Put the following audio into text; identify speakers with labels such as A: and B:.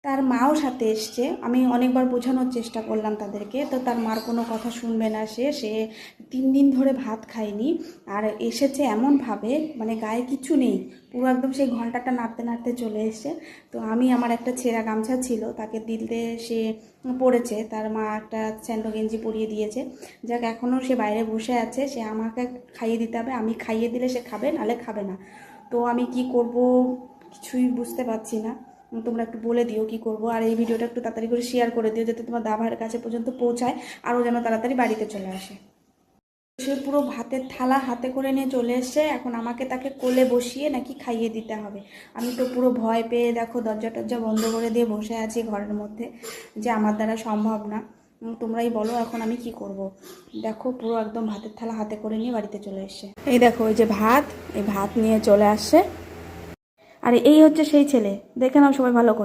A: তার মাও সাথে এসছে। আমি অনেকবার বোঝানোর চেষ্টা করলাম তাদেরকে, তো তার মার কোনো কথা শুনবে না। সে 3 দিন ধরে ভাত খায়নি। আর এসেছে এমনভাবে, মানে গায়ে কিছু নেই, পুরো একদম সেই ঘন্টাটা নাড়তে নাড়তে চলে এসছে। তো আমি আমার একটা ছেঁড়া গামছা ছিল তাকে দিতে সে পড়েছে, তার মা একটা স্যান্ডো গেঞ্জি পরিয়ে দিয়েছে। যাক, এখনও সে বাইরে বসে আছে, সে আমাকে খাইয়ে দিতে হবে, আমি খাইয়ে দিলে সে খাবে, নাহলে খাবে না। তো আমি কি করব কিছুই বুঝতে পারছি না। তোমরা একটু বলে দিও কি করব। আর এই ভিডিওটা একটু তাড়াতাড়ি করে শেয়ার করে দিও, যাতে তোমার দাভার কাছে পর্যন্ত পৌঁছায়, আরও যেন তাড়াতাড়ি বাড়িতে চলে আসে। সে পুরো ভাতের থালা হাতে করে নিয়ে চলে এসছে, এখন আমাকে তাকে কোলে বসিয়ে নাকি খাইয়ে দিতে হবে। আমি তো পুরো ভয় পেয়ে দেখো দরজা টরজা বন্ধ করে দিয়ে বসে আছি ঘরের মধ্যে, যে আমার দ্বারা সম্ভব না। তোমরাই বলো এখন আমি কি করব। দেখো পুরো একদম ভাতের থালা হাতে করে নিয়ে বাড়িতে চলে এসছে। এই দেখো, এই যে ভাত, এই ভাত নিয়ে চলে আসছে। আর এই হচ্ছে সেই ছেলে, দেখে নাও সবাই ভালো করে।